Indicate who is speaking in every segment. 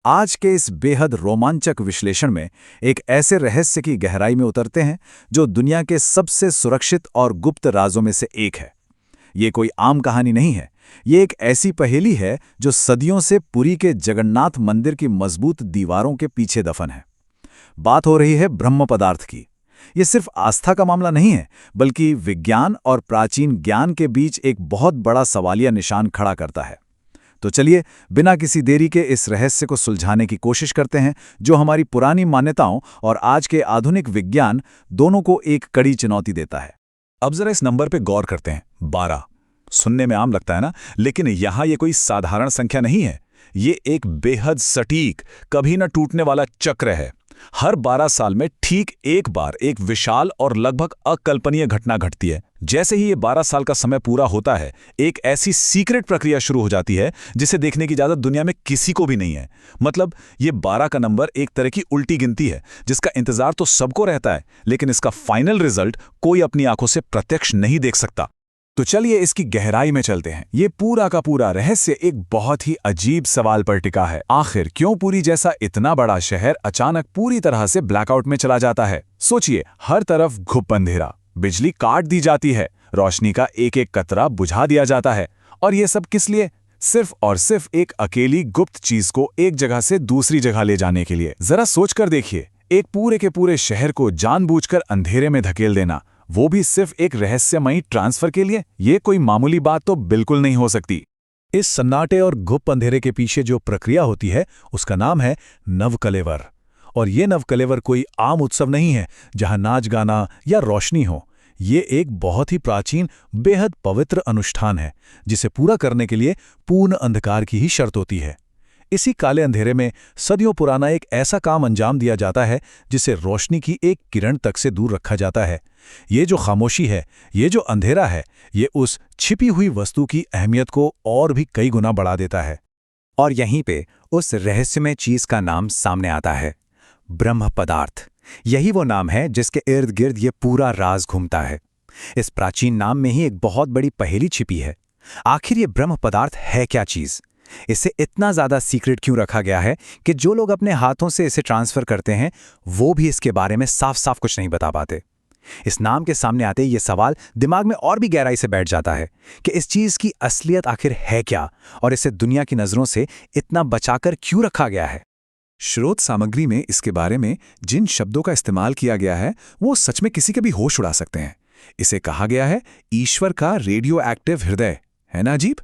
Speaker 1: आज के इस बेहद रोमांचक विश्लेषण में एक ऐसे रहस्य की गहराई में उतरते हैं जो दुनिया के सबसे सुरक्षित और गुप्त राजों में से एक है। ये कोई आम कहानी नहीं है। ये एक ऐसी पहेली है जो सदियों से पुरी के जगन्नाथ मंदिर की मजबूत दीवारों के पीछे दफन है। बात हो रही है ब्रह्म पदार्थ की। ये सिर्फ आस्था का मामला नहीं है, बल्कि विज्ञान और प्राचीन ज्ञान के बीच एक बहुत बड़ा सवालिया निशान खड़ा करता है। तो चलिए, बिना किसी देरी के इस रहस्य को सुलझाने की कोशिश करते हैं, जो हमारी पुरानी मान्यताओं और आज के आधुनिक विज्ञान दोनों को एक कड़ी चुनौती देता है।
Speaker 2: अब जरा इस नंबर पे गौर करते हैं। 12 सुनने में आम लगता है ना, लेकिन यहाँ ये कोई साधारण संख्या नहीं है। ये एक बेहद सटीक, कभी न टूटने वाला चक्र है। हर 12 साल में ठीक एक बार एक विशाल और लगभग अकल्पनीय घटना घटती है। जैसे ही ये 12 साल का समय पूरा होता है, एक ऐसी सीक्रेट प्रक्रिया शुरू हो जाती है जिसे देखने की इजाजत दुनिया में किसी को भी नहीं है। मतलब ये 12 का नंबर एक तरह की उल्टी गिनती है, जिसका इंतजार तो सबको रहता है, लेकिन इसका फाइनल रिजल्ट कोई अपनी आंखों से प्रत्यक्ष नहीं देख सकता।
Speaker 1: तो चलिए इसकी गहराई में चलते हैं। ये पूरा का पूरा रहस्य एक बहुत ही अजीब सवाल पर टिका है। आखिर क्यों पुरी जैसा इतना बड़ा शहर अचानक पूरी तरह से ब्लैकआउट में चला जाता है? सोचिए, हर तरफ घुप अंधेरा, बिजली काट दी जाती है, रोशनी का एक एक कतरा बुझा दिया जाता है। और ये सब किस लिए? सिर्फ और सिर्फ एक अकेली गुप्त चीज को एक जगह से दूसरी जगह ले जाने के लिए। जरा सोचकर देखिए, एक पूरे के पूरे शहर को जानबूझकर अंधेरे में धकेल देना, वो भी सिर्फ एक रहस्यमयी ट्रांसफर के लिए। ये कोई मामूली बात तो बिल्कुल नहीं हो सकती।
Speaker 2: इस सन्नाटे और गुप्त अंधेरे के पीछे जो प्रक्रिया होती है, उसका नाम है नवकलेवर। और ये नवकलेवर कोई आम उत्सव नहीं है जहां नाच गाना या रोशनी हो। ये एक बहुत ही प्राचीन, बेहद पवित्र अनुष्ठान है, जिसे पूरा करने के लिए पूर्ण अंधकार की ही शर्त होती है। इसी काले अंधेरे में सदियों पुराना एक ऐसा काम अंजाम दिया जाता है जिसे रोशनी की एक किरण तक से दूर रखा जाता है। ये जो खामोशी है, ये जो अंधेरा है, ये उस छिपी हुई वस्तु की अहमियत को और भी कई गुना बढ़ा देता है।
Speaker 3: और यहीं पे उस रहस्यमय चीज का नाम सामने आता है, ब्रह्म पदार्थ। यही वो नाम है जिसके इर्द गिर्द ये पूरा राज घूमता है। इस प्राचीन नाम में ही एक बहुत बड़ी पहेली छिपी है। आखिर ये ब्रह्म पदार्थ है क्या चीज? इसे इतना ज्यादा सीक्रेट क्यों रखा गया है कि जो लोग अपने हाथों से इसे ट्रांसफर करते हैं, वो भी इसके बारे में साफ साफ कुछ नहीं बता पाते। इस नाम के सामने आते ही ये सवाल दिमाग में और भी गहराई से बैठ जाता है कि इस चीज की असलियत आखिर है क्या, और इसे दुनिया की नजरों से इतना बचाकर क्यों रखा गया है।
Speaker 1: स्रोत सामग्री में इसके बारे में जिन शब्दों का इस्तेमाल किया गया है, वो सच में किसी के भी होश उड़ा सकते हैं। इसे कहा गया है ईश्वर का रेडियो एक्टिव हृदय। है ना अजीब?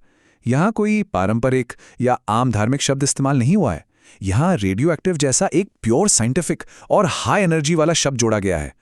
Speaker 1: यहाँ कोई पारंपरिक या आम धार्मिक शब्द इस्तेमाल नहीं हुआ है। यहाँ रेडियो एक्टिव जैसा एक प्योर साइंटिफिक और हाई एनर्जी वाला शब्द जोड़ा गया है।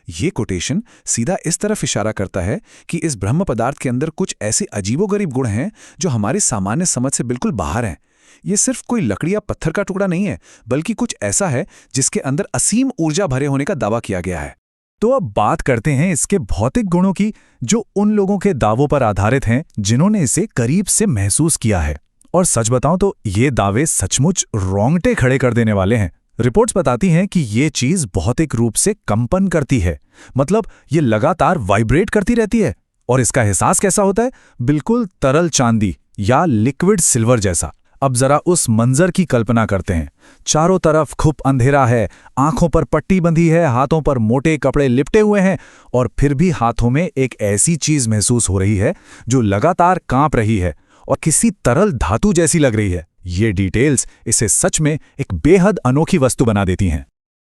Speaker 1: ये कोटेशन सीधा इस तरफ इशारा करता है कि इस ब्रह्म पदार्थ के अंदर कुछ ऐसे अजीबोगरीब गुण हैं जो हमारी सामान्य समझ से बिल्कुल बाहर हैं। ये सिर्फ कोई लकड़ी या पत्थर का टुकड़ा नहीं है, बल्कि कुछ ऐसा है जिसके अंदर असीम ऊर्जा भरे होने का दावा किया गया है।
Speaker 2: तो अब बात करते हैं इसके भौतिक गुणों की, जो उन लोगों के दावों पर आधारित हैं जिन्होंने इसे करीब से महसूस किया है। और सच बताऊं तो ये दावे सचमुच रोंगटे खड़े कर देने वाले हैं। रिपोर्ट्स बताती हैं कि ये चीज भौतिक रूप से कंपन करती है, मतलब ये लगातार वाइब्रेट करती रहती है। और इसका एहसास कैसा होता है? बिल्कुल तरल चांदी या लिक्विड सिल्वर जैसा। अब जरा उस मंजर की कल्पना करते हैं। चारों तरफ खूब अंधेरा है, आंखों पर पट्टी बंधी है, हाथों पर मोटे कपड़े लिपटे हुए हैं, और फिर भी हाथों में एक ऐसी चीज महसूस हो रही है जो लगातार कांप रही है और किसी तरल धातु जैसी लग रही है। ये डिटेल्स इसे सच में एक बेहद अनोखी वस्तु बना देती हैं।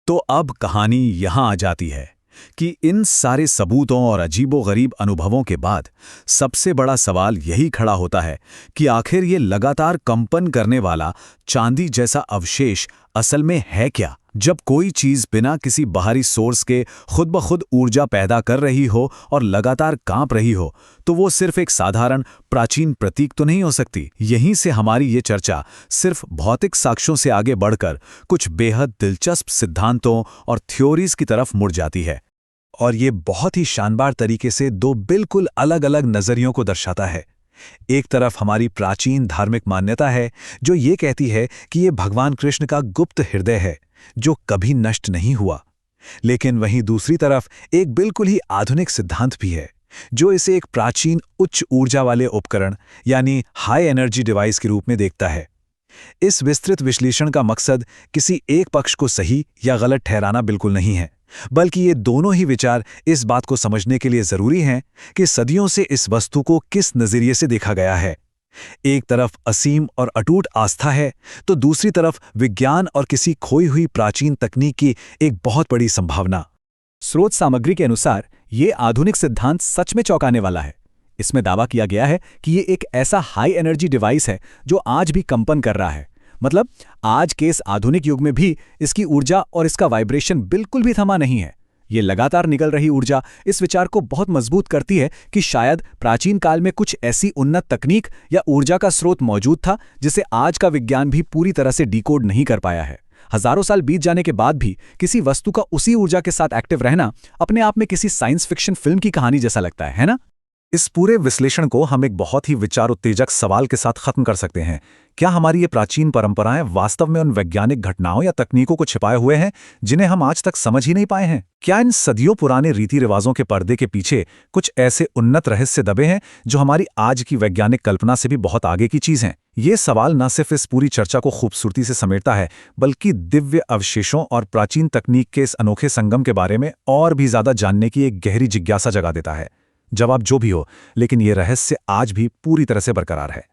Speaker 1: तो अब कहानी यहां आ जाती है कि इन सारे सबूतों और अजीबोगरीब अनुभवों के बाद सबसे बड़ा सवाल यही खड़ा होता है कि आखिर ये लगातार कंपन करने वाला चांदी जैसा अवशेष असल में है क्या? जब कोई चीज बिना किसी बाहरी सोर्स के खुद ब खुद ऊर्जा पैदा कर रही हो और लगातार कांप रही हो, तो वो सिर्फ एक साधारण प्राचीन प्रतीक तो नहीं हो सकती। यहीं से हमारी ये चर्चा सिर्फ भौतिक साक्ष्यों से आगे बढ़कर कुछ बेहद दिलचस्प सिद्धांतों और थ्योरीज की तरफ मुड़ जाती है। और ये बहुत ही शानदार तरीके से दो बिल्कुल अलग अलग नजरियों को दर्शाता है। एक तरफ हमारी प्राचीन धार्मिक मान्यता है जो ये कहती है कि ये भगवान कृष्ण का गुप्त हृदय है जो कभी नष्ट नहीं हुआ, लेकिन वहीं दूसरी तरफ एक बिल्कुल ही आधुनिक सिद्धांत भी है जो इसे एक प्राचीन उच्च ऊर्जा वाले उपकरण यानी हाई एनर्जी डिवाइस के रूप में देखता है।
Speaker 2: इस विस्तृत विश्लेषण का मकसद किसी एक पक्ष को सही या गलत ठहराना बिल्कुल नहीं है, बल्कि ये दोनों ही विचार इस बात को समझने के लिए जरूरी हैं कि सदियों से इस वस्तु को किस नजरिए से देखा गया है। एक तरफ असीम और अटूट आस्था है, तो दूसरी तरफ विज्ञान और किसी खोई हुई प्राचीन तकनीक की एक बहुत बड़ी संभावना।
Speaker 3: स्रोत सामग्री के अनुसार ये आधुनिक सिद्धांत सच में चौंकाने वाला है। इसमें दावा किया गया है कि ये एक ऐसा हाई एनर्जी डिवाइस है जो आज भी कंपन कर रहा है। मतलब आज के इस आधुनिक युग में भी इसकी ऊर्जा और इसका वाइब्रेशन बिल्कुल भी थमा नहीं है। ये लगातार निकल रही ऊर्जा इस विचार को बहुत मजबूत करती है कि शायद प्राचीन काल में कुछ ऐसी उन्नत तकनीक या ऊर्जा का स्रोत मौजूद था जिसे आज का विज्ञान भी पूरी तरह से डिकोड नहीं कर पाया है। हजारों साल बीत जाने के बाद भी किसी वस्तु का उसी ऊर्जा के साथ एक्टिव रहना अपने आप में किसी साइंस फिक्शन फिल्म की कहानी जैसा लगता है ना?
Speaker 2: इस पूरे विश्लेषण को हम एक बहुत ही विचार उत्तेजक सवाल के साथ खत्म कर सकते हैं। क्या हमारी ये प्राचीन परंपराएं वास्तव में उन वैज्ञानिक घटनाओं या तकनीकों को छिपाए हुए हैं जिन्हें हम आज तक समझ ही नहीं पाए हैं? क्या इन सदियों पुराने रीति रिवाजों के पर्दे के पीछे कुछ ऐसे उन्नत रहस्य दबे हैं जो हमारी आज की वैज्ञानिक कल्पना से भी बहुत आगे की चीज हैं? ये सवाल न सिर्फ इस पूरी चर्चा को खूबसूरती से समेटता है, बल्कि दिव्य अवशेषों और प्राचीन तकनीक के इस अनोखे संगम के बारे में और भी ज्यादा जानने की एक गहरी जिज्ञासा जगा देता है। जवाब जो भी हो, लेकिन ये रहस्य आज भी पूरी तरह से बरकरार है।